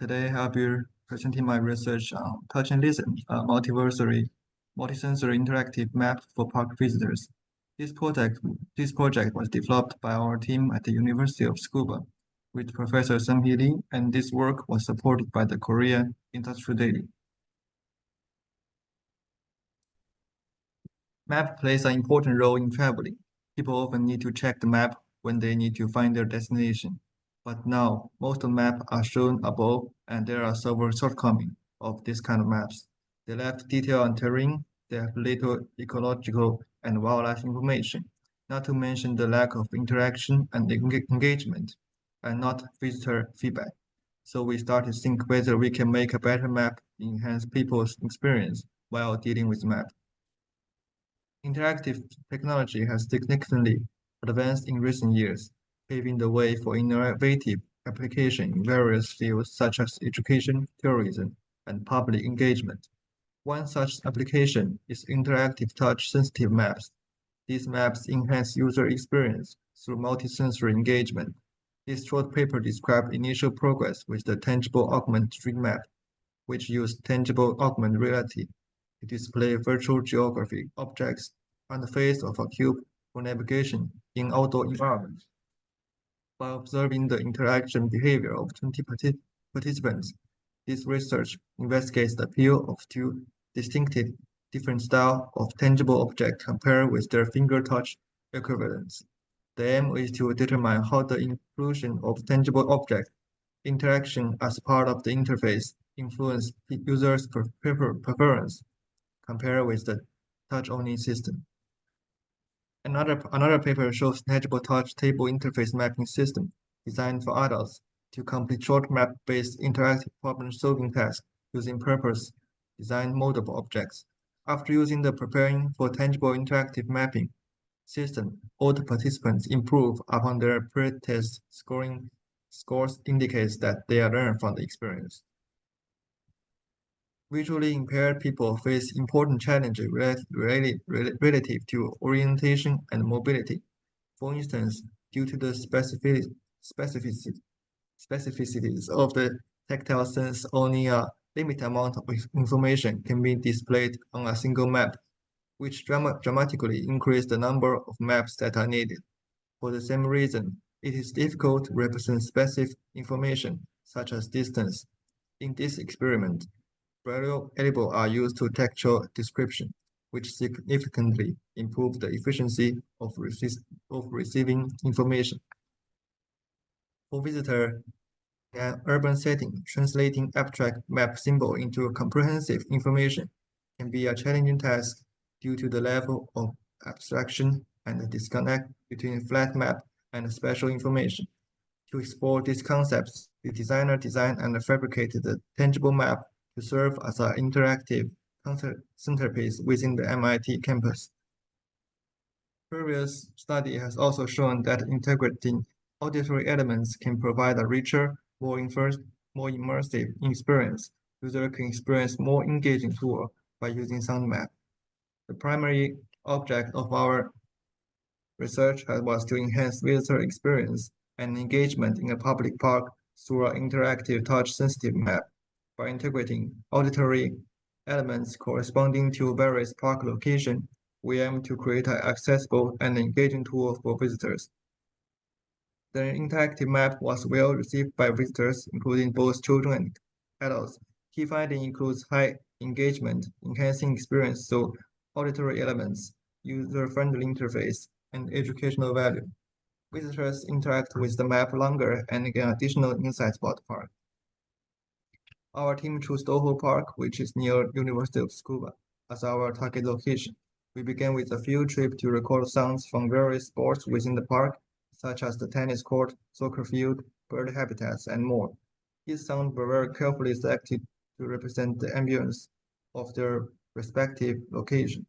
Today I'll be presenting my research on Touch and Listen, a multisensory interactive map for park visitors. This project, this project was developed by our team at the University of Tsukuba with Professor Seung-hee Lee, and this work was supported by the Korea Industrial Daily. Map plays an important role in traveling. People often need to check the map when they need to find their destination. But now, most of the maps are shown above, and there are several shortcomings of this kind of maps. They lack detail on terrain, they have little ecological and wildlife information, not to mention the lack of interaction and engagement, and not visitor feedback. So we started to think whether we can make a better map enhance people's experience while dealing with map. Interactive technology has significantly advanced in recent years, paving the way for innovative application in various fields such as education, tourism, and public engagement. One such application is interactive touch-sensitive maps. These maps enhance user experience through multisensory engagement. This short paper describes initial progress with the tangible augmented street map, which used tangible augmented reality to display virtual geographic objects on the face of a cube for navigation in outdoor environments. By observing the interaction behavior of 20 participants, this research investigates the appeal of two distinctive different styles of tangible objects compared with their finger touch equivalents. The aim is to determine how the inclusion of tangible object interaction as part of the interface influence users' preference compared with the touch-only system. Another paper shows tangible touch table interface mapping system designed for adults to complete short map-based interactive problem-solving tasks using purpose designed moldable objects. After using the preparing for tangible interactive mapping system, all the participants improve upon their pre-test scores indicates that they are learned from the experience. Visually impaired people face important challenges relative to orientation and mobility. For instance, due to the specificities of the tactile sense, only a limited amount of information can be displayed on a single map, which dramatically increases the number of maps that are needed. For the same reason, it is difficult to represent specific information, such as distance. In this experiment, Braille labels are used to textual description, which significantly improve the efficiency of receiving information. For visitors in an urban setting, translating abstract map symbol into comprehensive information can be a challenging task due to the level of abstraction and the disconnect between flat map and special information. To explore these concepts, the designer designed and fabricated the tangible map to serve as an interactive centerpiece within the MIT campus. Previous study has also shown that integrating auditory elements can provide a richer, more immersive experience. Users can experience more engaging tour by using sound map. The primary object of our research was to enhance visitor experience and engagement in a public park through an interactive touch-sensitive map. By integrating auditory elements corresponding to various park locations, we aim to create an accessible and engaging tool for visitors. The interactive map was well received by visitors, including both children and adults. Key finding includes high engagement, enhancing experience through auditory elements, user-friendly interface, and educational value. Visitors interact with the map longer and gain additional insights about the park. Our team chose Toho Park, which is near University of Tsukuba, as our target location. We began with a field trip to record sounds from various sports within the park, such as the tennis court, soccer field, bird habitats, and more. These sounds were very carefully selected to represent the ambience of their respective location.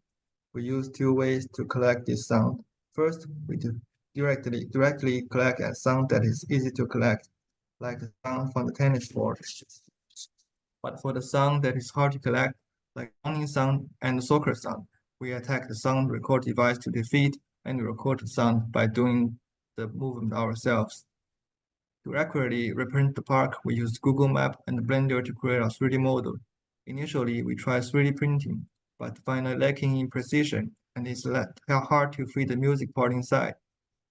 We used two ways to collect this sound. First, we directly collect a sound that is easy to collect, like the sound from the tennis court. But for the sound that is hard to collect, like running sound and soccer sound, we attack the sound record device to defeat and record the sound by doing the movement ourselves. To accurately represent the park, we used Google Map and Blender to create a 3D model. Initially, we tried 3D printing, but found it lacking in precision, and it's hard to fit the music part inside.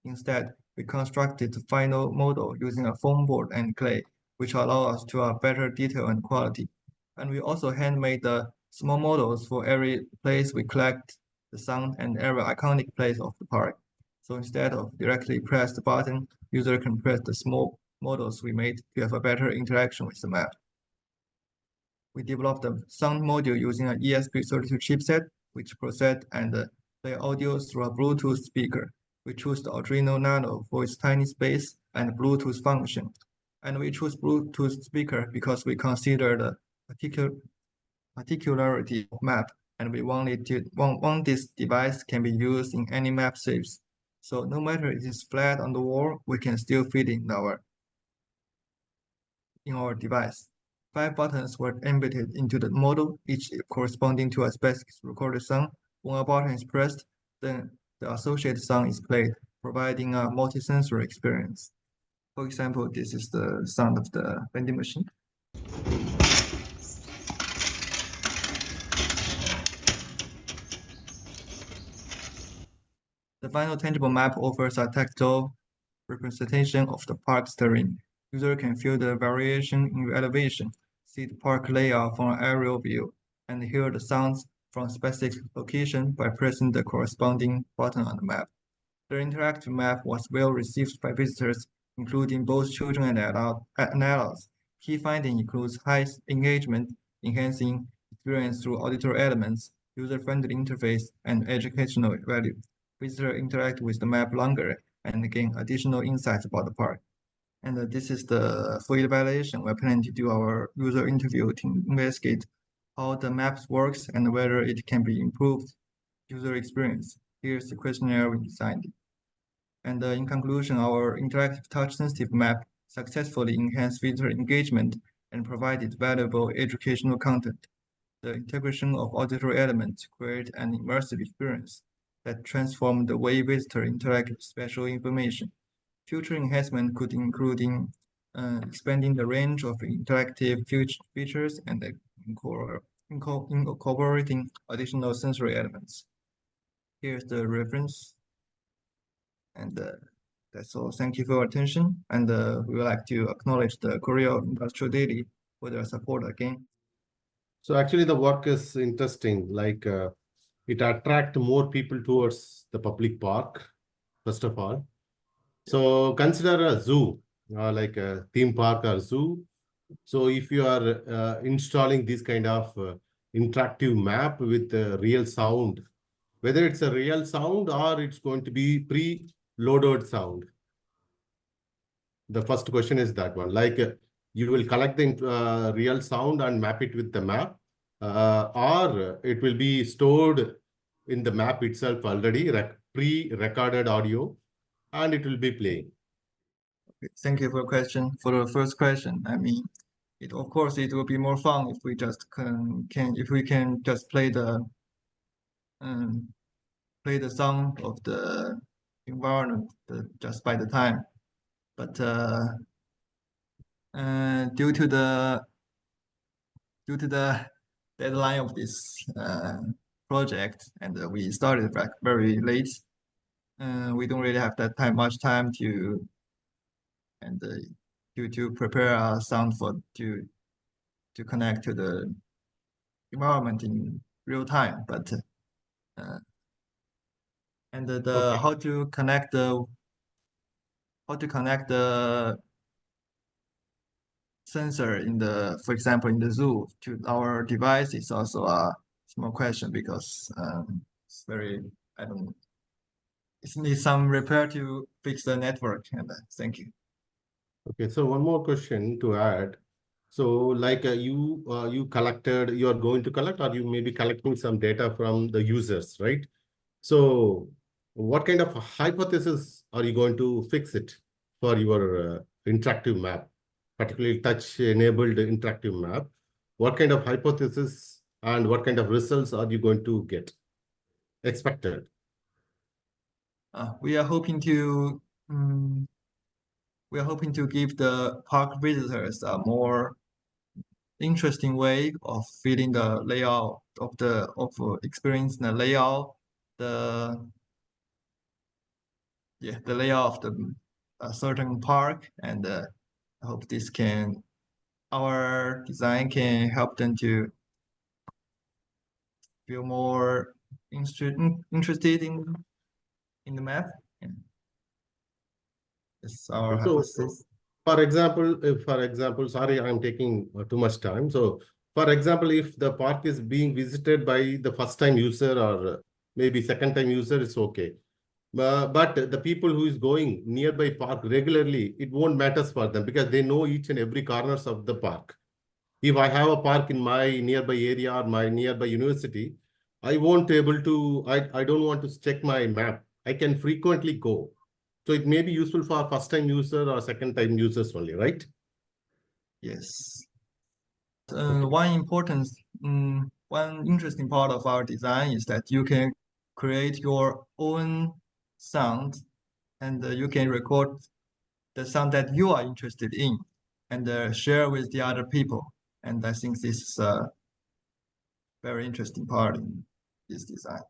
Instead, we constructed the final model using a foam board and clay, which allow us to have better detail and quality. And we also handmade the small models for every place we collect the sound and every iconic place of the park. So instead of directly press the button, user can press the small models we made to have a better interaction with the map. We developed a sound module using an ESP32 chipset, which process and play audio through a Bluetooth speaker. We chose the Arduino Nano for its tiny space and Bluetooth function. And we chose Bluetooth speaker because we consider the particularity of map, and we want this device can be used in any map shapes. So no matter it is flat on the wall, we can still fit in our device. 5 buttons were embedded into the model, each corresponding to a specific recorded sound. When a button is pressed, then the associated sound is played, providing a multi-sensory experience. For example, this is the sound of the vending machine. The final tangible map offers a tactile representation of the park's terrain. User can feel the variation in elevation, see the park layout from an aerial view, and hear the sounds from a specific location by pressing the corresponding button on the map. The interactive map was well received by visitors, including both children and adults. Key finding includes high engagement, enhancing experience through auditory elements, user-friendly interface, and educational value. Visitors interact with the map longer and gain additional insights about the park. And this is the full evaluation. We're planning to do our user interview to investigate how the maps works and whether it can be improved user experience. Here's the questionnaire we designed. And in conclusion, our interactive touch-sensitive map successfully enhanced visitor engagement and provided valuable educational content. The integration of auditory elements created an immersive experience that transformed the way visitors interact with special information. Future enhancement could include expanding the range of interactive features and incorporating additional sensory elements. Here's the reference. And that's all. Thank you for your attention. And we would like to acknowledge the Korea Industrial Daily for their support again. So actually the work is interesting, like it attracts more people towards the public park, first of all. So consider a zoo, like a theme park or zoo. So if you are installing this kind of interactive map with real sound, whether it's a real sound or it's going to be pre-loaded sound. The first question is that one, like you will collect the real sound and map it with the map, or it will be stored in the map itself already, pre-recorded audio, and it will be playing. Okay, thank you for your question. For the first question, I mean, of course it will be more fun if we just if we can just play the sound of the environment just by the time. But due to the deadline of this project, and we started back very late, we don't really have that much time to prepare our sound to connect to the environment in real time. But and Okay. how to connect the sensor for example, in the zoo to our device is also a small question, because it's very, I don't know, it needs some repair to fix the network. And thank you. Okay, so one more question to add. So like you are going to collect, or you may be collecting some data from the users, right? So what kind of hypothesis are you going to fix it for your interactive map, particularly touch-enabled interactive map? What kind of hypothesis and what kind of results are you going to get expected? We are hoping to we are hoping to give the park visitors a more interesting way of feeling the layout of experiencing the layout, the layout of the a certain park, and I hope our design can help them to feel more interested in the map. Yeah. It's our hypothesis. For example, sorry, I'm taking too much time. So, for example, if the park is being visited by the first-time user or maybe second-time user, it's okay. But the people who is going nearby park regularly, it won't matter for them because they know each and every corners of the park. If I have a park in my nearby area or my nearby university, I won't able to, I don't want to check my map. I can frequently go. So it may be useful for first-time user or second-time users only, right? Yes. One interesting part of our design is that you can create your own sound, and you can record the sound that you are interested in, and share with the other people. And I think this is a very interesting part in this design.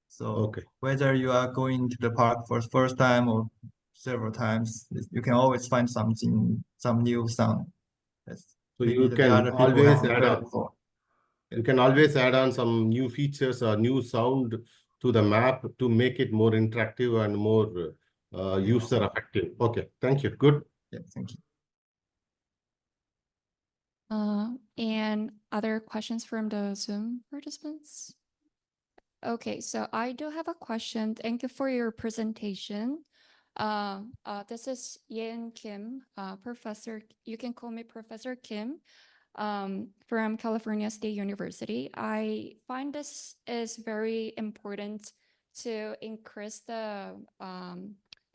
So Okay. whether you are going to the park for the first time or several times, you can always find some new sound. So Maybe you the can other people always haven't add heard on. before. You can always add on some new features or new sound to the map to make it more interactive and more user effective. Okay, thank you. Good. Yeah, thank you. And other questions from the Zoom participants? Okay, so I do have a question. Thank you for your presentation. This is Yen Kim, Professor. You can call me Professor Kim, from California State University. I find this is very important to increase the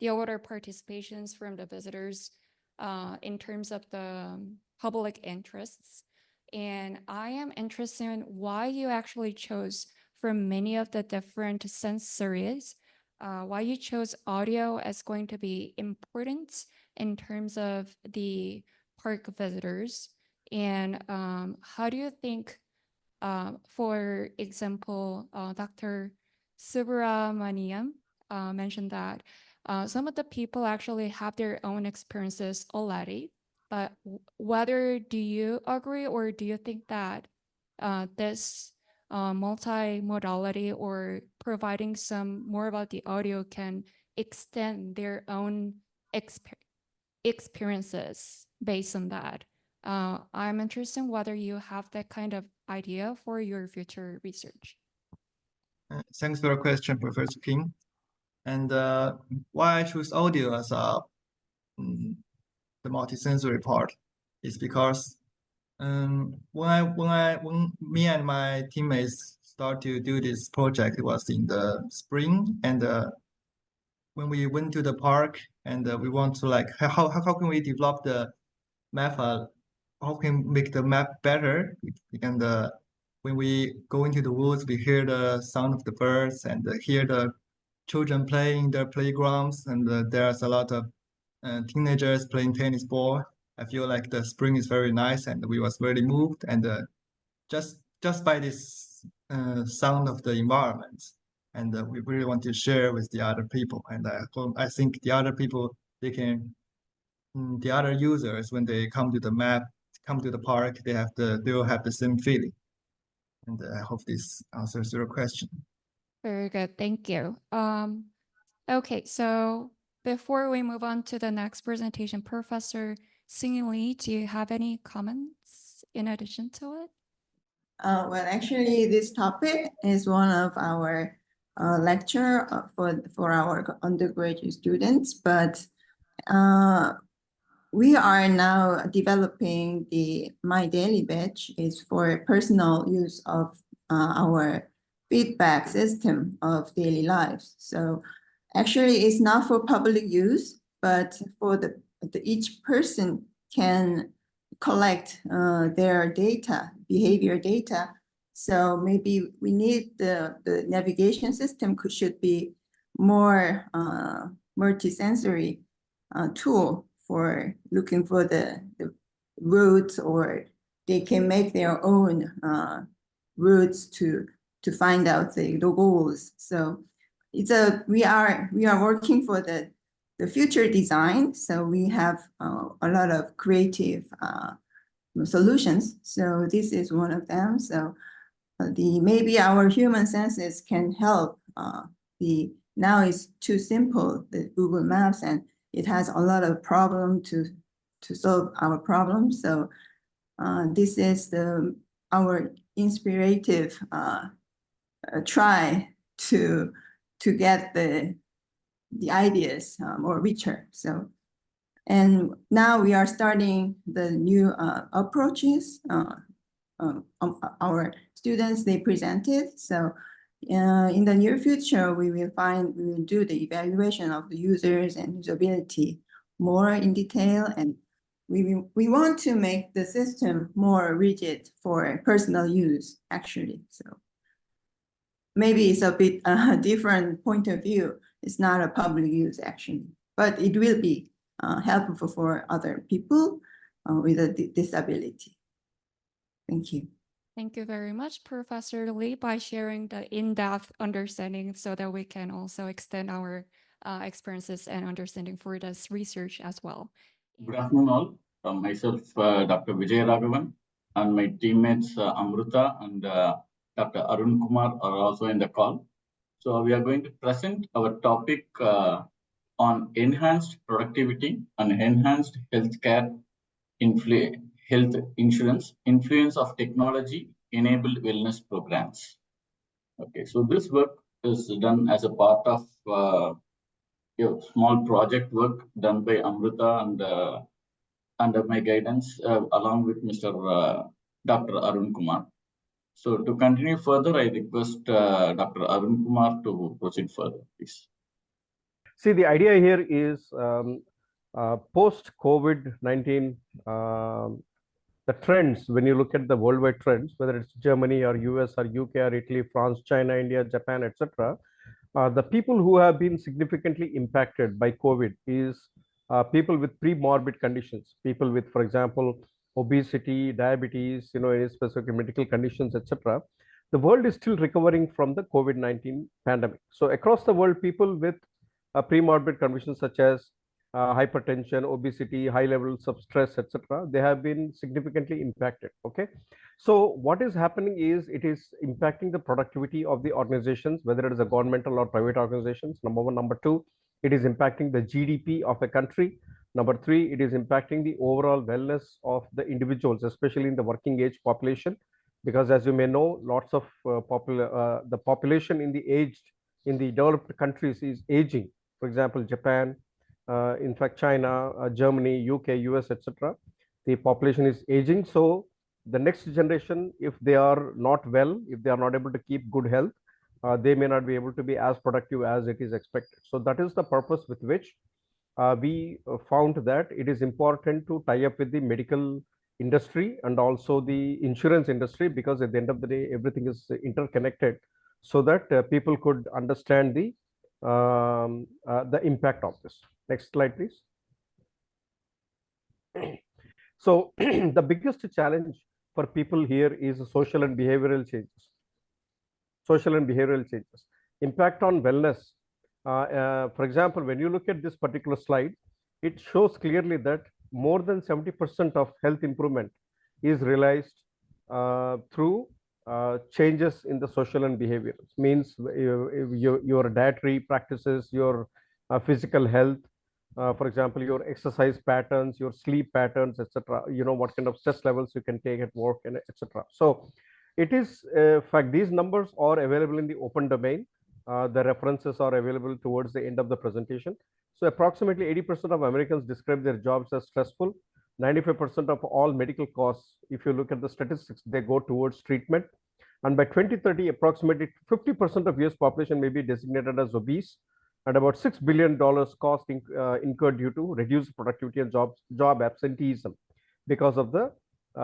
older participations from the visitors in terms of the public interests. And I am interested in why you actually chose from many of the different sensories, why you chose audio as going to be important in terms of the park visitors. And how do you think, for example, Dr. Subramaniam mentioned that some of the people actually have their own experiences already, but whether do you agree or do you think that this multimodality or providing some more about the audio can extend their own experiences based on that? I'm interested in whether you have that kind of idea for your future research. Thanks for your question, Professor Kim. And why I choose audio as the multisensory part is because when me and my teammates start to do this project, it was in the spring, and when we went to the park and we want to like how can we develop the map? How can we make the map better? And when we go into the woods, we hear the sound of the birds and hear the children playing in their playgrounds, and there's a lot of teenagers playing tennis ball. I feel like the spring is very nice, and we was very moved, and just by this sound of the environment, and we really want to share with the other people. And I think the other people, the other users, when they come to the park, they will have the same feeling. And I hope this answers your question. Very good, thank you. Okay, so before we move on to the next presentation, Professor Seung Lee, do you have any comments in addition to it? Well, actually, this topic is one of our lecture for our undergraduate students, but we are now developing the My Daily Batch is for personal use of our feedback system of daily lives. So actually, it's not for public use, but for each person can collect their data, behavior data. So maybe we need the navigation system should be more multisensory tool for looking for the routes, or they can make their own routes to find out the goals. So we are working for the future design. So we have a lot of creative solutions. So this is one of them. So maybe our human senses can help. Now it's too simple, the Google Maps, and it has a lot of problem to solve our problems. So this is our inspirative try to get the ideas more richer. So, and now we are starting the new approaches. Our students, they presented. So in the near future, we will do the evaluation of the users and usability more in detail, and we want to make the system more rigid for personal use, actually. So maybe it's a bit different point of view. It's not a public use, actually, but it will be helpful for other people with a disability. Thank you. Thank you very much, Professor Lee, by sharing the in-depth understanding so that we can also extend our experiences and understanding for this research as well. Good afternoon, all. Myself, Dr. Vijay Raghavan, and my teammates Amruta and Dr. Arun Kumar are also in the call. So we are going to present our topic on enhanced productivity and enhanced healthcare health insurance, influence of technology-enabled wellness programs. Okay, so this work is done as a part of small project work done by Amruta and under my guidance, along with Mr. Dr. Arun Kumar. So to continue further, I request Dr. Arun Kumar to proceed further, please. See, the idea here is post-COVID-19, the trends, when you look at the worldwide trends, whether it's Germany or US or UK or Italy, France, China, India, Japan, etc., the people who have been significantly impacted by COVID is people with pre-morbid conditions, people with, for example, obesity, diabetes, any specific medical conditions, etc. The world is still recovering from the COVID-19 pandemic. So across the world, people with pre-morbid conditions such as hypertension, obesity, high levels of stress, etc., they have been significantly impacted. Okay, so what is happening is it is impacting the productivity of the organizations, whether it is a governmental or private organizations. Number one. Number two, it is impacting the GDP of a country. Number three, it is impacting the overall wellness of the individuals, especially in the working age population, because as you may know, lots of the population in the developed countries is aging. For example, Japan, in fact, China, Germany, UK, US, etc. The population is aging. So the next generation, if they are not well, if they are not able to keep good health, they may not be able to be as productive as it is expected. So that is the purpose with which we found that it is important to tie up with the medical industry and also the insurance industry, because at the end of the day, everything is interconnected, so that people could understand the impact of this. Next slide, please. So the biggest challenge for people here is social and behavioral changes. Social and behavioral changes. Impact on wellness. For example, when you look at this particular slide, it shows clearly that more than 70% of health improvement is realized through changes in the social and behavioral. Means your dietary practices, your physical health, for example, your exercise patterns, your sleep patterns, etc. What kind of stress levels you can take at work, and etc. So it is, in fact, these numbers are available in the open domain. The references are available towards the end of the presentation. So approximately 80% of Americans describe their jobs as stressful. 95% of all medical costs, if you look at the statistics, they go towards treatment. And by 2030, approximately 50% of US population may be designated as obese, and about $6 billion cost incurred due to reduced productivity and job absenteeism because of the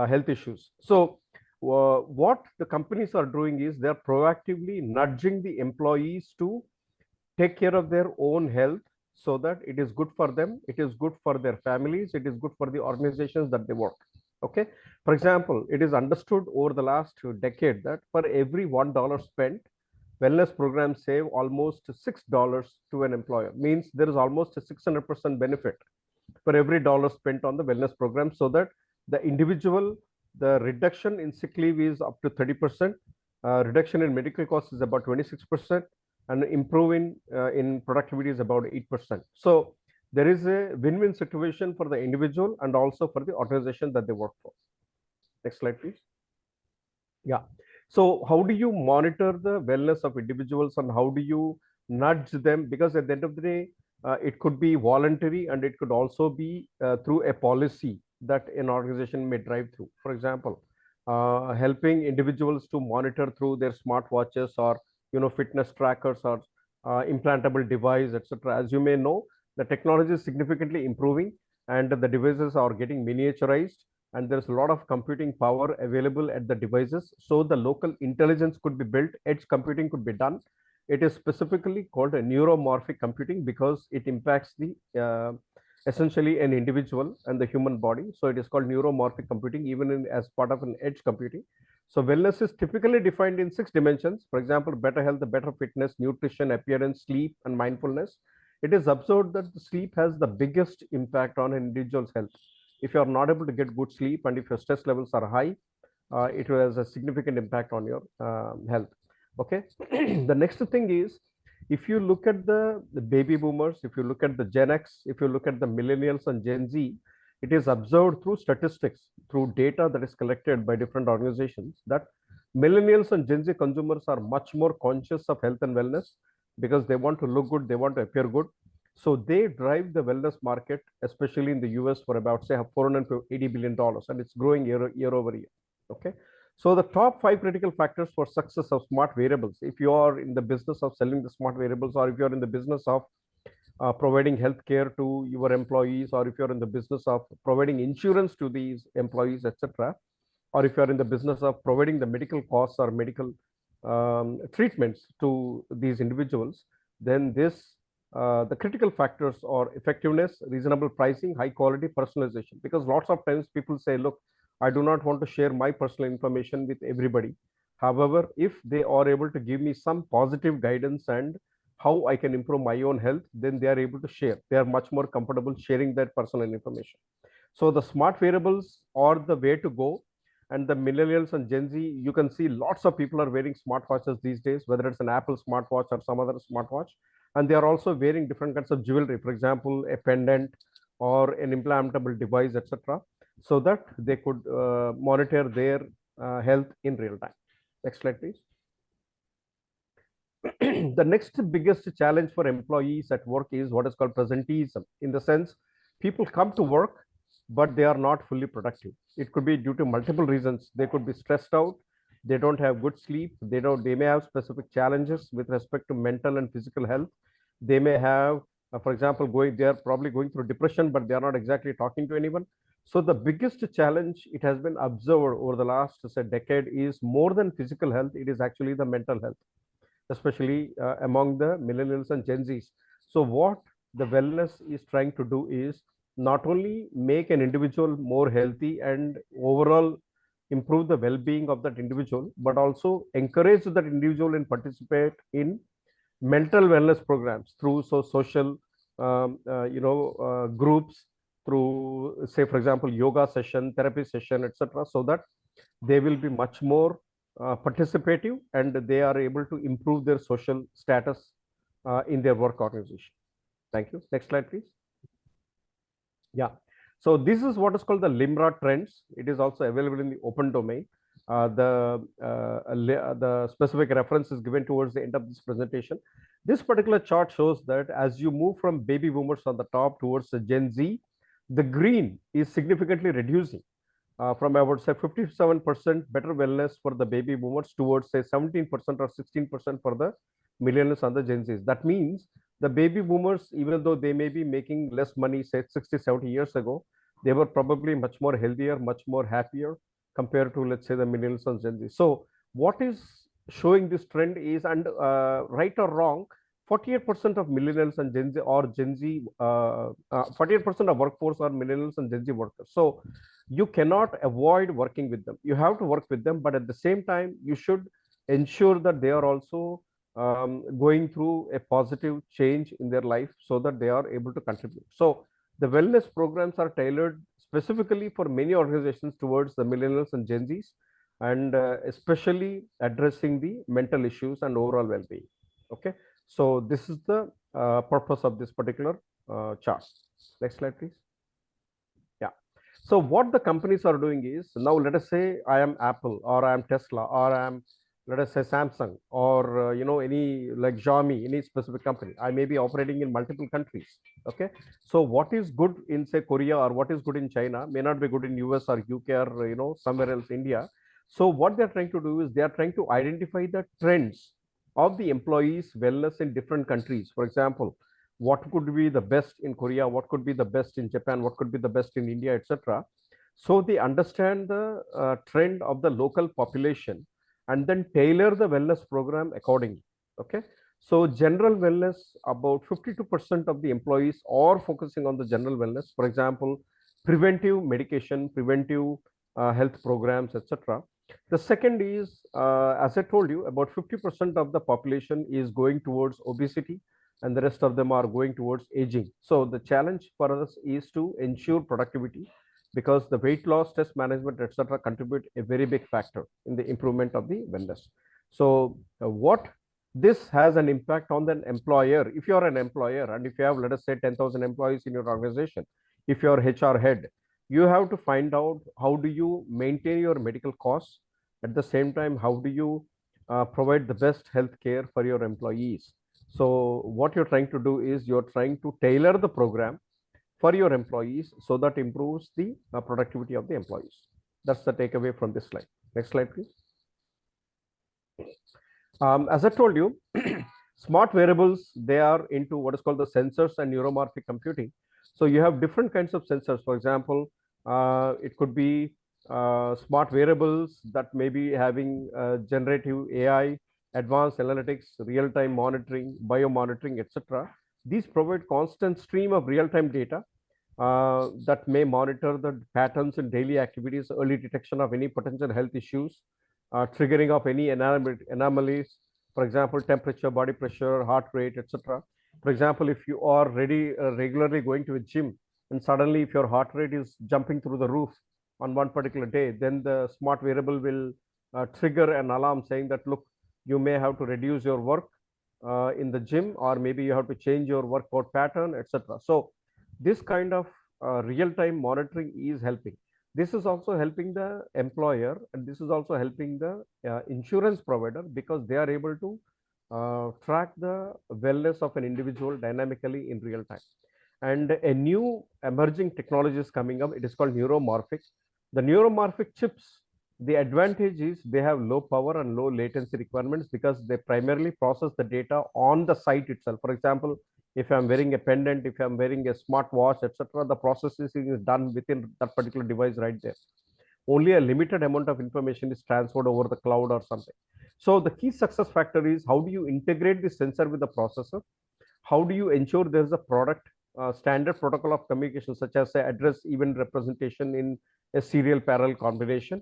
health issues. So what the companies are doing is they're proactively nudging the employees to take care of their own health, so that it is good for them, it is good for their families, it is good for the organizations that they work. Okay. For example, it is understood over the last decade that for every $1 spent, wellness programs save almost $6 to an employer. Means there is almost a 600% benefit for every dollar spent on the wellness program, so that the individual, the reduction in sick leave is up to 30%, reduction in medical costs is about 26%, and improving in productivity is about 8%. So there is a win-win situation for the individual and also for the organization that they work for. Next slide, please. Yeah. So how do you monitor the wellness of individuals and how do you nudge them? Because at the end of the day, it could be voluntary and it could also be through a policy that an organization may drive through. For example, helping individuals to monitor through their smartwatches or fitness trackers or implantable device, etc. As you may know, the technology is significantly improving and the devices are getting miniaturized, and there's a lot of computing power available at the devices. So the local intelligence could be built, edge computing could be done. It is specifically called a neuromorphic computing because it impacts the essentially an individual and the human body. So it is called neuromorphic computing, even as part of an edge computing. So wellness is typically defined in 6 dimensions. For example, better health, better fitness, nutrition, appearance, sleep, and mindfulness. It is observed that the sleep has the biggest impact on an individual's health. If you are not able to get good sleep and if your stress levels are high, it has a significant impact on your health. Okay. The next thing is, if you look at the baby boomers, if you look at the Gen X, if you look at the millennials and Gen Z, it is observed through statistics, through data that is collected by different organizations, that millennials and Gen Z consumers are much more conscious of health and wellness because they want to look good, they want to appear good. So they drive the wellness market, especially in the US, for about, say, $480 billion, and it's growing year over year. Okay. So the top 5 critical factors for success of smart wearables, if you are in the business of selling the smart wearables, or if you're in the business of providing healthcare to your employees, or if you're in the business of providing insurance to these employees, etc., or if you're in the business of providing the medical costs or medical treatments to these individuals, then this the critical factors are effectiveness, reasonable pricing, high quality, personalization. Because lots of times people say, look, I do not want to share my personal information with everybody. However, if they are able to give me some positive guidance and how I can improve my own health, then they are able to share. They are much more comfortable sharing their personal information. So the smart wearables are the way to go. And the millennials and Gen Z, you can see lots of people are wearing smartwatches these days, whether it's an Apple smartwatch or some other smartwatch. And they are also wearing different kinds of jewelry, for example, a pendant or an implantable device, etc., so that they could monitor their health in real time. Next slide, please. The next biggest challenge for employees at work is what is called presenteeism. In the sense, people come to work, but they are not fully productive. It could be due to multiple reasons. They could be stressed out. They don't have good sleep. They may have specific challenges with respect to mental and physical health. They may have, for example, they are probably going through depression, but they are not exactly talking to anyone. So the biggest challenge, it has been observed over the last, say, decade, is more than physical health. It is actually the mental health, especially among the millennials and Gen Zs. So what the wellness is trying to do is not only make an individual more healthy and overall improve the well-being of that individual, but also encourage that individual and participate in mental wellness programs through social groups, through, say, for example, yoga session, therapy session, etc., so that they will be much more participative and they are able to improve their social status in their work organization. Thank you. Next slide, please. Yeah. So this is what is called the LIMRA trends. It is also available in the open domain. The specific reference is given towards the end of this presentation. This particular chart shows that as you move from baby boomers on the top towards the Gen Z, the green is significantly reducing from about, say, 57% better wellness for the baby boomers towards, say, 17% or 16% for the millennials and the Gen Zs. That means the baby boomers, even though they may be making less money, say 60, 70 years ago, they were probably much more healthier, much more happier compared to, let's say, the millennials and Gen Z. So what is showing this trend is, and right or wrong, 48% of millennials and Gen Z or Gen Z, 48% of workforce are millennials and Gen Z workers. So you cannot avoid working with them. You have to work with them, but at the same time, you should ensure that they are also going through a positive change in their life so that they are able to contribute. So the wellness programs are tailored specifically for many organizations towards the millennials and Gen Zs, and especially addressing the mental issues and overall well-being. Okay, so this is the purpose of this particular chart. Next slide, please. Yeah. So what the companies are doing is, now let us say I am Apple, or I am Tesla, or I am, let us say, Samsung, or any like Xiaomi, any specific company. I may be operating in multiple countries. Okay, so what is good in, say, Korea, or what is good in China may not be good in US or UK, or somewhere else, India. So what they're trying to do is they are trying to identify the trends of the employees' wellness in different countries. For example, what could be the best in Korea, what could be the best in Japan, what could be the best in India, etc. So they understand the trend of the local population and then tailor the wellness program accordingly. Okay, so general wellness, about 52% of the employees are focusing on the general wellness. For example, preventive medication, preventive health programs, etc. The second is, as I told you, about 50% of the population is going towards obesity, and the rest of them are going towards aging. So the challenge for us is to ensure productivity, because the weight loss, stress management, etc., contribute a very big factor in the improvement of the wellness. So what this has an impact on the employer. If you are an employer and if you have, let us say, 10,000 employees in your organization, if you are HR head, you have to find out how do you maintain your medical costs. At the same time, how do you provide the best health care for your employees. So what you're trying to do is you're trying to tailor the program for your employees so that improves the productivity of the employees. That's the takeaway from this slide. Next slide, please. As I told you, smart wearables, they are into what is called the sensors and neuromorphic computing. So you have different kinds of sensors. For example, it could be smart wearables that may be having generative AI, advanced analytics, real-time monitoring, biomonitoring, etc. These provide constant stream of real-time data that may monitor the patterns in daily activities, early detection of any potential health issues, triggering of any anomalies, for example, temperature, body pressure, heart rate, etc. For example, if you are regularly going to a gym and suddenly if your heart rate is jumping through the roof on one particular day, then the smart wearable will trigger an alarm saying that, look, you may have to reduce your work in the gym, or maybe you have to change your workout pattern, etc. So this kind of real-time monitoring is helping. This is also helping the employer, and this is also helping the insurance provider, because they are able to track the wellness of an individual dynamically in real time. And a new emerging technology is coming up. It is called neuromorphic. The neuromorphic chips, the advantage is they have low power and low latency requirements, because they primarily process the data on the site itself. For example, if I'm wearing a pendant, if I'm wearing a smartwatch, etc., the processing is done within that particular device right there. Only a limited amount of information is transferred over the cloud or something. So the key success factor is, how do you integrate the sensor with the processor? How do you ensure there's a product standard protocol of communication, such as, say, address event representation in a serial parallel combination,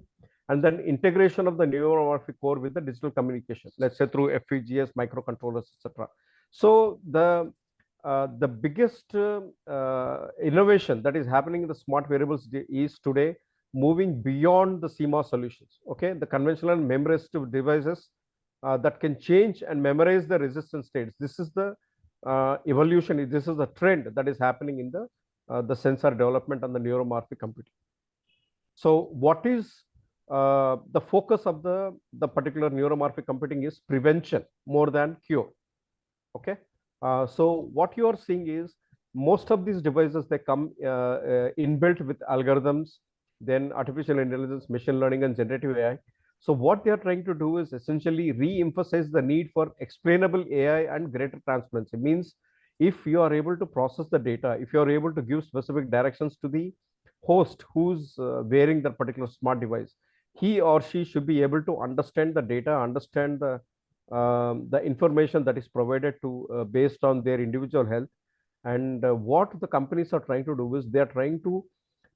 and then integration of the neuromorphic core with the digital communication, let's say through FPGAs, microcontrollers, etc. So the biggest innovation that is happening in the smart wearables is today moving beyond the CMOS solutions. Okay, the conventional memory-resistive devices that can change and memorize the resistance states. This is the evolution. This is a trend that is happening in the sensor development and the neuromorphic computing. So what is the focus of the particular neuromorphic computing is prevention more than cure. Okay. So what you are seeing is, most of these devices, they come inbuilt with algorithms, then artificial intelligence, machine learning, and generative AI. So what they are trying to do is essentially re-emphasize the need for explainable AI and greater transparency. Means, if you are able to process the data, if you are able to give specific directions to the host who's wearing that particular smart device, he or she should be able to understand the data, understand the the information that is provided to based on their individual health. And what the companies are trying to do is they are trying to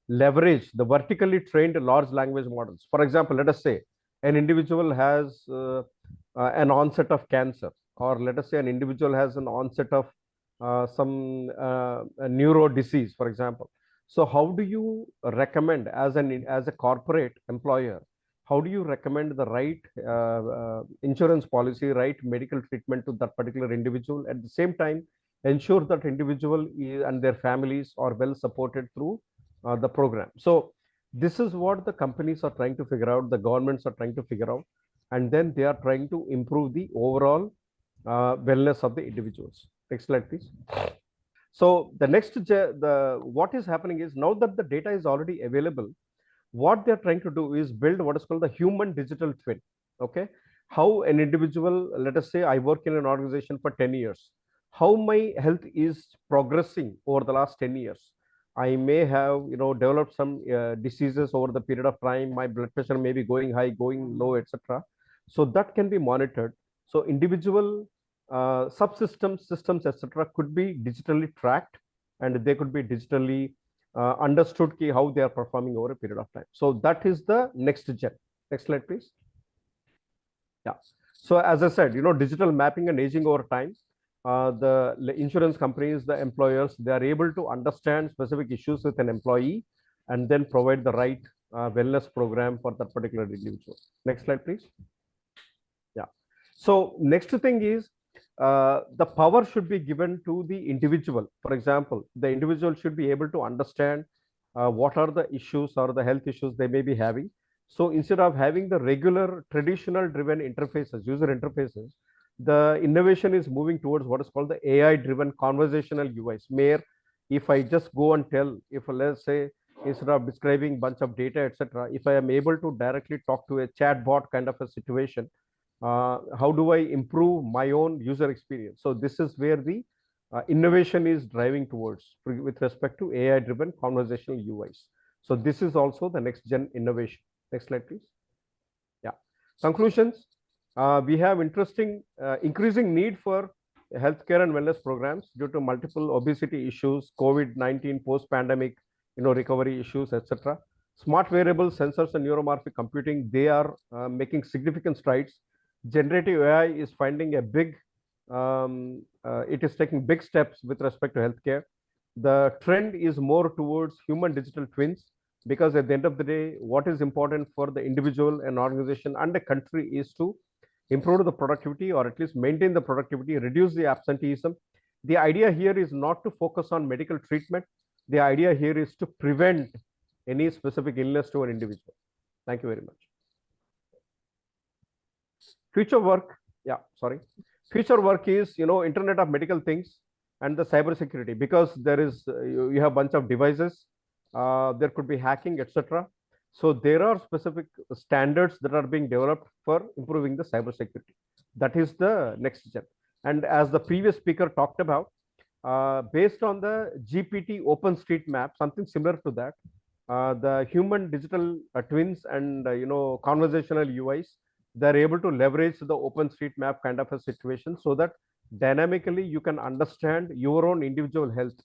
leverage the vertically trained large language models. For example, let us say an individual has an onset of cancer, or let us say an individual has an onset of some a neuro disease, for example. So how do you recommend as a corporate employer, how do you recommend the right insurance policy, right medical treatment to that particular individual, at the same time ensure that individual and their families are well supported through the program? So this is what the companies are trying to figure out, the governments are trying to figure out, and then they are trying to improve the overall wellness of the individuals. Next slide, please. So the what is happening is, now that the data is already available, what they're trying to do is build what is called the human digital twin. Okay, how an individual, let us say I work in an organization for 10 years, how my health is progressing over the last 10 years. I may have developed some diseases over the period of time. My blood pressure may be going high, going low, etc. So that can be monitored. So individual subsystems, systems, etc. could be digitally tracked, and they could be digitally understood how they are performing over a period of time. So that is the next gen. Next slide, please. Yeah. So as I said, digital mapping and aging over time. The insurance companies, the employers, they are able to understand specific issues with an employee and then provide the right wellness program for that particular individual. Next slide, please. Yeah. So next thing is the power should be given to the individual. For example, the individual should be able to understand what are the issues or the health issues they may be having. So instead of having the regular traditional driven interfaces, user interfaces, the innovation is moving towards what is called the AI driven conversational UIs, where if I just go and tell, if let's say instead of describing bunch of data, etc., if I am able to directly talk to a chatbot kind of a situation, how do I improve my own user experience? So this is where the innovation is driving towards with respect to AI driven conversational UIs. So this is also the next gen innovation. Next slide, please. Yeah. Conclusions. We have increasing need for healthcare and wellness programs due to multiple obesity issues, COVID-19 post-pandemic, recovery issues, etc. Smart wearables, sensors, and neuromorphic computing, they are making significant strides. Generative AI is finding a big, it is taking big steps with respect to healthcare. The trend is more towards human digital twins, because at the end of the day, what is important for the individual, an organization, and a country is to improve the productivity, or at least maintain the productivity, reduce the absenteeism. The idea here is not to focus on medical treatment. The idea here is to prevent any specific illness to an individual. Thank you very much. Future work, future work is Internet of Medical Things and the cybersecurity, because there is you have a bunch of devices, there could be hacking, etc. So there are specific standards that are being developed for improving the cybersecurity. That is the next gen. And as the previous speaker talked about, based on the GPT OpenStreetMap, something similar to that, the human digital twins and conversational UIs, they're able to leverage the OpenStreetMap kind of a situation, so that dynamically you can understand your own individual health.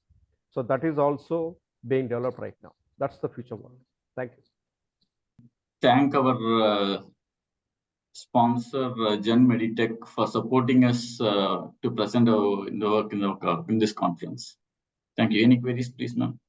So that is also being developed right now. That's the future world. Thank you. Thank our sponsor Gen Meditech for supporting us to present our work in this conference. Thank you. Any queries, please, ma'am?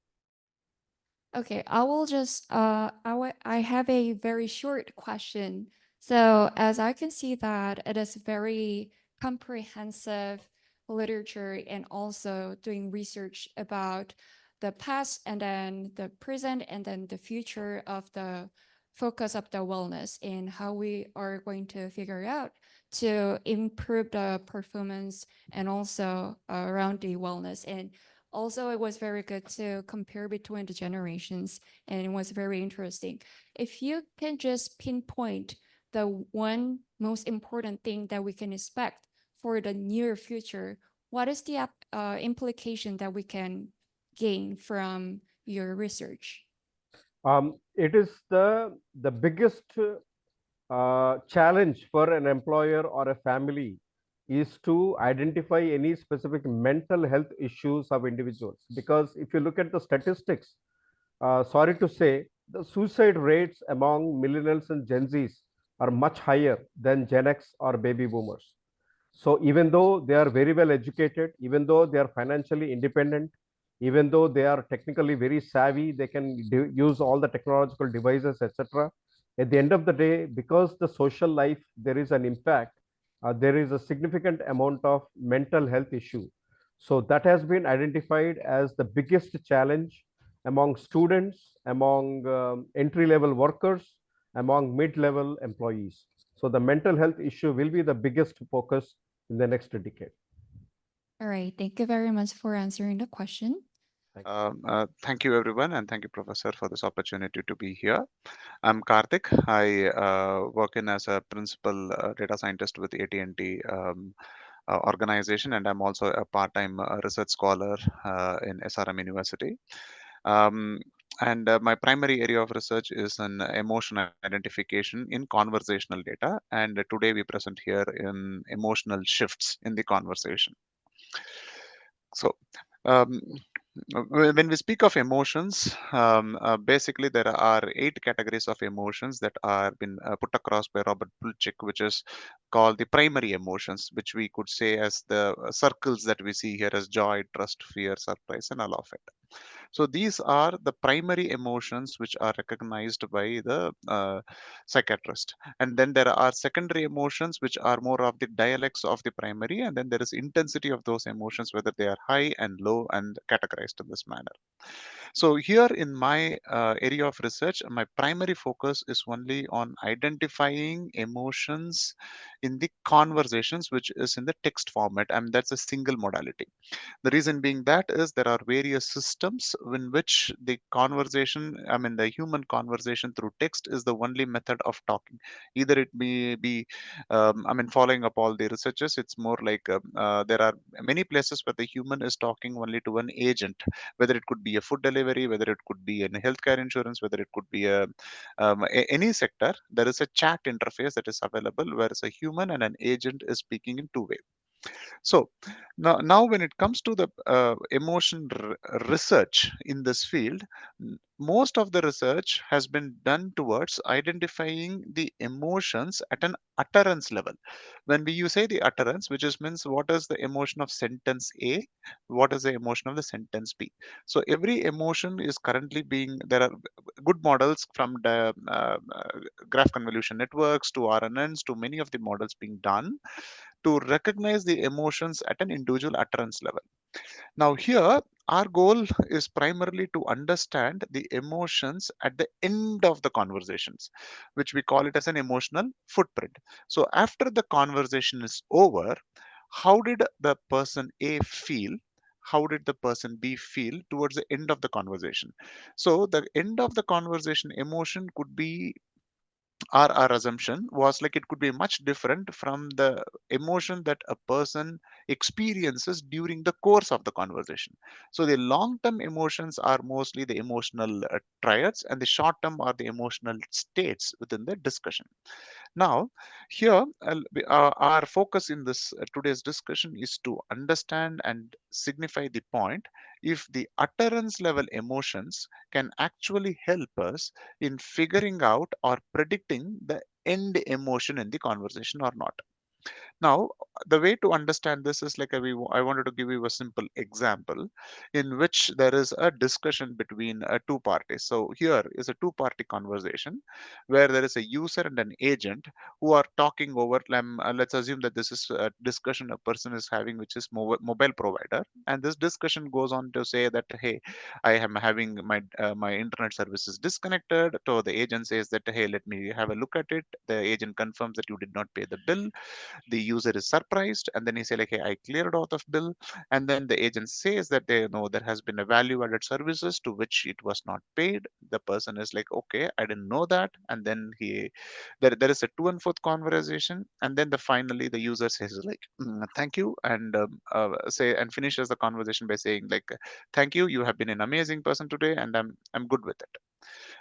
Okay, I will just I have a very short question. So as I can see that it is very comprehensive literature and also doing research about the past and then the present and then the future of the focus of the wellness and how we are going to figure out to improve the performance and also around the wellness. And also, it was very good to compare between the generations, and it was very interesting. If you can just pinpoint the one most important thing that we can expect for the near future, what is the implication that we can gain from your research? It is the biggest challenge for an employer or a family is to identify any specific mental health issues of individuals. Because if you look at the statistics, sorry to say, the suicide rates among millennials and Gen Zs are much higher than Gen X or baby boomers. So even though they are very well educated, even though they are financially independent, even though they are technically very savvy, they can use all the technological devices, etc. At the end of the day, because the social life, there is an impact, there is a significant amount of mental health issue. So that has been identified as the biggest challenge among students, among entry-level workers, among mid-level employees. So the mental health issue will be the biggest focus in the next decade. All right, thank you very much for answering the question. Thank you, everyone, and thank you, Professor, for this opportunity to be here. I'm Karthik. I work in as a principal data scientist with AT&T organization, and I'm also a part-time research scholar in SRM University. And my primary area of research is in emotion identification in conversational data. And today we present here in emotional shifts in the conversation. So when we speak of emotions, basically there are 8 categories of emotions that are been put across by Robert Plutchik, which is called the primary emotions, which we could say as the circles that we see here as joy, trust, fear, surprise, and all of it. So these are the primary emotions which are recognized by the psychiatrist. And then there are secondary emotions which are more of the dialects of the primary, and then there is intensity of those emotions, whether they are high and low and categorized in this manner. So here in my area of research, my primary focus is only on identifying emotions in the conversations, which is in the text format, and that's a single modality. The reason being that is there are various systems in which the conversation, I mean, the human conversation through text is the only method of talking. Either it may be, I mean, following up all the researchers, it's more like there are many places where the human is talking only to an agent, whether it could be a food delivery, whether it could be in healthcare insurance, whether it could be any sector. There is a chat interface that is available, whereas a human and an agent is speaking in two ways. So now when it comes to the emotion research in this field, most of the research has been done towards identifying the emotions at an utterance level. When you say the utterance, which is means what is the emotion of sentence A, what is the emotion of the sentence B. So every emotion is currently being, there are good models from the graph convolution networks to RNNs to many of the models being done to recognize the emotions at an individual utterance level. Now, here, our goal is primarily to understand the emotions at the end of the conversations, which we call it as an emotional footprint. So, after the conversation is over, how did the person A feel? How did the person B feel towards the end of the conversation? So, the end of the conversation emotion could be, our assumption was like it could be much different from the emotion that a person experiences during the course of the conversation. So the long term emotions are mostly the emotional triads, and the short term are the emotional states within the discussion. Now, here, our focus in this today's discussion is to understand and signify the point if the utterance level emotions can actually help us in figuring out or predicting the end emotion in the conversation or not. Now, the way to understand this is like I wanted to give you a simple example in which there is a discussion between two parties. So here is a two-party conversation where there is a user and an agent who are talking over. Let's assume that this is a discussion a person is having, which is mobile provider, and this discussion goes on to say that, hey, I am having my internet service is disconnected. So the agent says that, hey, let me have a look at it. The agent confirms that you did not pay the bill. The user is surprised, and then he say like, hey, I cleared out of bill. And then the agent says that they know there has been a value added services to which it was not paid. The person is like, okay, I didn't know that. And then there is a to and forth conversation, and then finally the user says like, thank you, and say and finishes the conversation by saying like, thank you, you have been an amazing person today, and I'm good with it.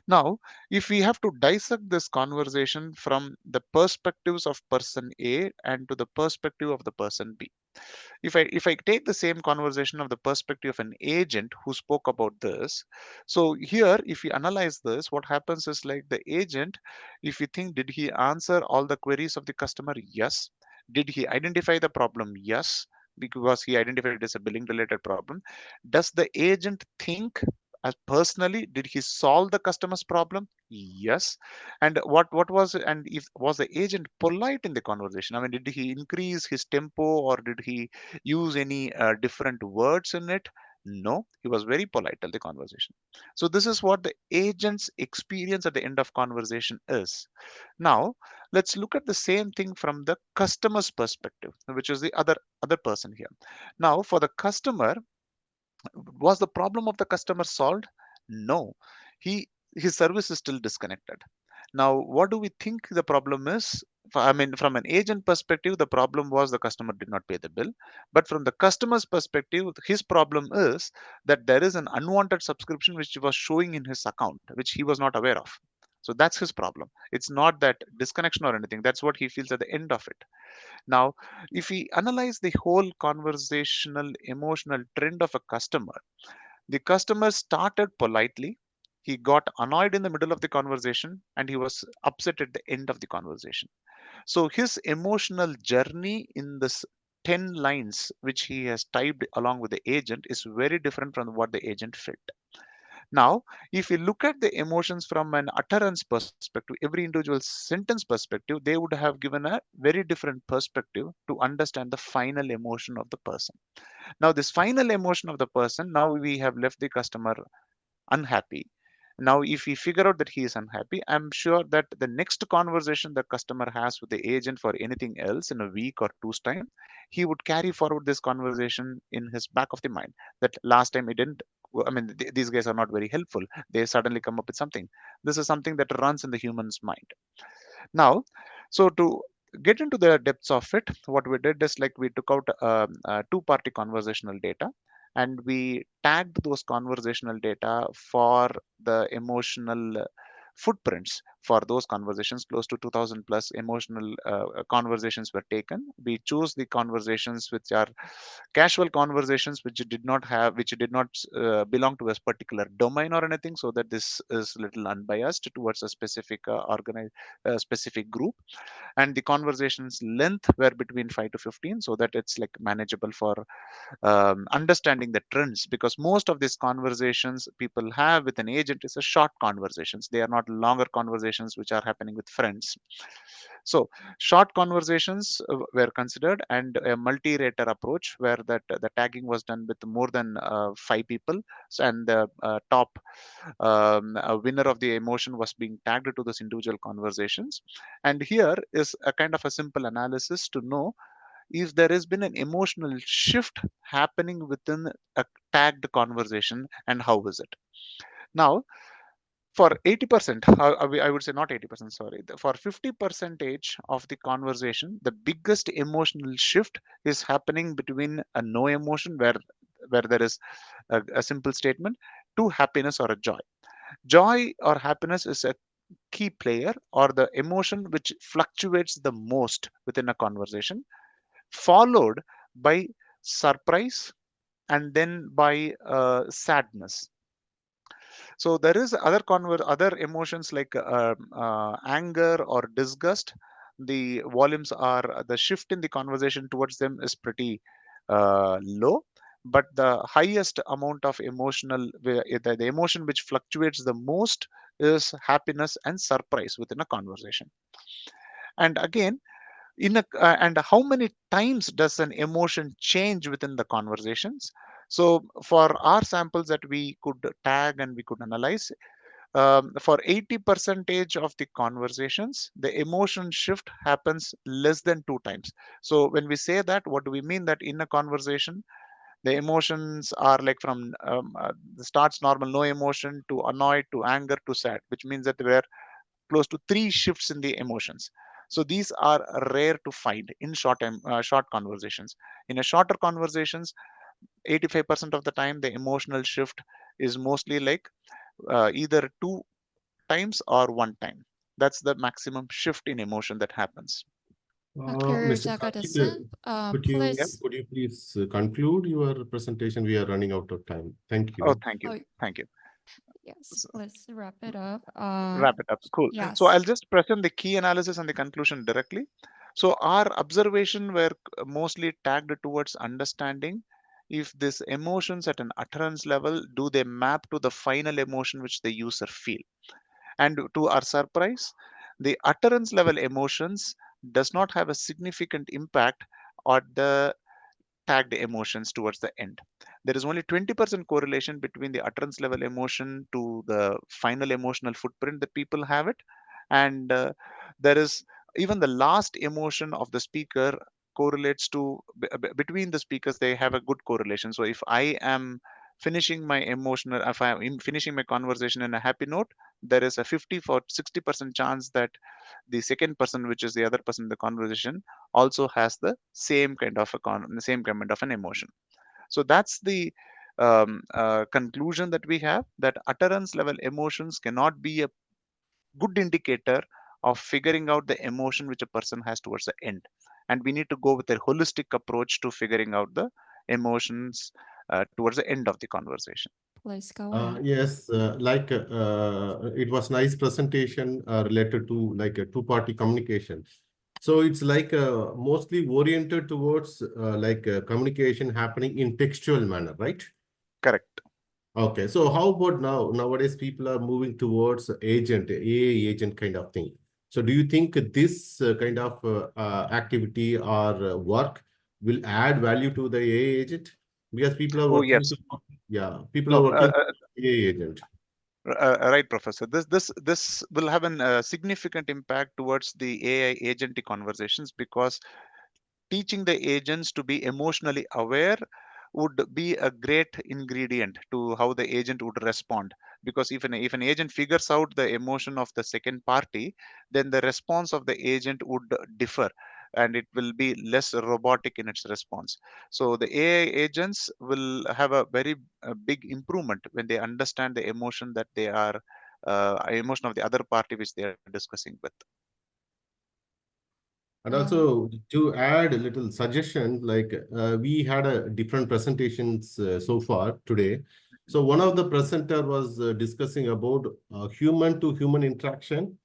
Now, if we have to dissect this conversation from the perspectives of person A and to the perspective of the person B, if I take the same conversation of the perspective of an agent who spoke about this, so here if we analyze this, what happens is like the agent, if you think, did he answer all the queries of the customer? Yes. Did he identify the problem? Yes, because he identified it as a billing related problem. Does the agent think as personally, did he solve the customer's problem? Yes. And what was, and if was the agent polite in the conversation? I mean, did he increase his tempo, or did he use any different words in it? No, he was very polite in the conversation. So this is what the agent's experience at the end of conversation is. Now let's look at the same thing from the customer's perspective, which is the other person here. Now for the customer, was the problem of the customer solved? No, he his service is still disconnected. Now what do we think the problem is? I mean, from an agent perspective, the problem was the customer did not pay the bill. But from the customer's perspective, his problem is that there is an unwanted subscription which was showing in his account, which he was not aware of. So that's his problem. It's not that disconnection or anything. That's what he feels at the end of it. Now, if we analyze the whole conversational emotional trend of a customer, the customer started politely. He got annoyed in the middle of the conversation and he was upset at the end of the conversation. So his emotional journey in this 10 lines which he has typed along with the agent is very different from what the agent felt. Now, if you look at the emotions from an utterance perspective, every individual sentence perspective, they would have given a very different perspective to understand the final emotion of the person. Now, this final emotion of the person, now we have left the customer unhappy. Now, if we figure out that he is unhappy, I'm sure that the next conversation the customer has with the agent for anything else in a week or two's time, he would carry forward this conversation in his back of the mind that last time he didn't. I mean, these guys are not very helpful. They suddenly come up with something. This is something that runs in the human's mind. Now, so to get into the depths of it, what we did is like we took out two-party conversational data and we tagged those conversational data for the emotional footprints for those conversations. Close to 2000 plus emotional conversations were taken. We chose the conversations which are casual conversations which did not belong to a particular domain or anything, so that this is little unbiased towards a specific specific group. And the conversations length were between 5 to 15, so that it's like manageable for understanding the trends, because most of these conversations people have with an agent is a short conversations. They are not longer conversations which are happening with friends. So short conversations were considered, and a multi-rater approach where that the tagging was done with more than 5 people. So, and the top a winner of the emotion was being tagged to those individual conversations. And here is a kind of a simple analysis to know if there has been an emotional shift happening within a tagged conversation, and how is it. Now for 80%, I would say not 80%, sorry, for 50% of the conversation, the biggest emotional shift is happening between a no emotion, where there is a simple statement, to happiness or a joy. Joy or happiness is a key player, or the emotion which fluctuates the most within a conversation, followed by surprise, and then by sadness. So there is other emotions like anger or disgust. The volumes are, the shift in the conversation towards them is pretty low, but the highest amount of the emotion which fluctuates the most is happiness and surprise within a conversation. And again, and how many times does an emotion change within the conversations? So for our samples that we could tag and we could analyze, for 80% of the conversations, the emotion shift happens less than 2 times. So when we say that, what do we mean? That in a conversation, the emotions are like from starts normal, no emotion, to annoyed, to anger, to sad, which means that there were close to 3 shifts in the emotions. So these are rare to find in short conversations. In a shorter conversations, 85% of the time, the emotional shift is mostly like either 2 times or one time. That's the maximum shift in emotion that happens. Dr. Mr. Jagadasan, Khalid, please. could you please conclude your presentation? We are running out of time. Thank you. Oh, thank you. Oh, Thank you. yes, let's wrap it up. Wrap it up. Cool. Yes. So I'll just present the key analysis and the conclusion directly. So our observation were mostly tagged towards understanding if these emotions at an utterance level, do they map to the final emotion which the user feel? And to our surprise, the utterance level emotions does not have a significant impact on the tagged emotions towards the end. There is only 20% correlation between the utterance level emotion to the final emotional footprint that people have it. And there is even the last emotion of the speaker correlates to between the speakers, they have a good correlation. So if I am finishing my emotional, if I am finishing my conversation in a happy note, there is a 50 for 60% chance that the second person, which is the other person in the conversation, also has the same kind of the same kind of an emotion. So that's the conclusion that we have, that utterance level emotions cannot be a good indicator of figuring out the emotion which a person has towards the end, and we need to go with a holistic approach to figuring out the emotions towards the end of the conversation. Please go ahead. Yes, it was nice presentation related to like a two-party communication. So it's like mostly oriented towards communication happening in textual manner, right? Correct. Okay, so how about now? Nowadays, people are moving towards agent, AI agent kind of thing. So do you think this kind of activity or work will add value to the AI agent? Because people are Oh working yes. people No, are working AI agent. right, Professor. This will have a significant impact towards the AI agentic conversations, because teaching the agents to be emotionally aware would be a great ingredient to how the agent would respond. Because if an agent figures out the emotion of the second party, then the response of the agent would differ, and it will be less robotic in its response. So the AI agents will have a very big improvement when they understand the emotion that they are emotion of the other party which they are discussing with. And also to add a little suggestion, like we had a different presentations so far today. So one of the presenter was discussing about human to human interaction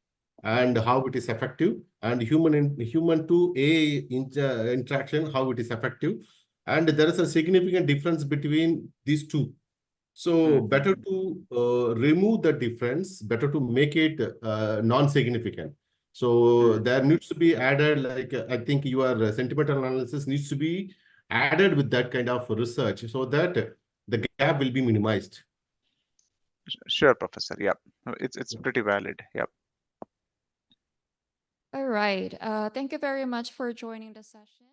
and how it is effective, and human to AI interaction, how it is effective. And there is a significant difference between these two. So better to remove the difference, better to make it non-significant. So there needs to be added, like I think your sentimental analysis needs to be added with that kind of research so that the gap will be minimized. Sure, Professor. Yeah, it's pretty valid. Yeah. All right. Thank you very much for joining the session.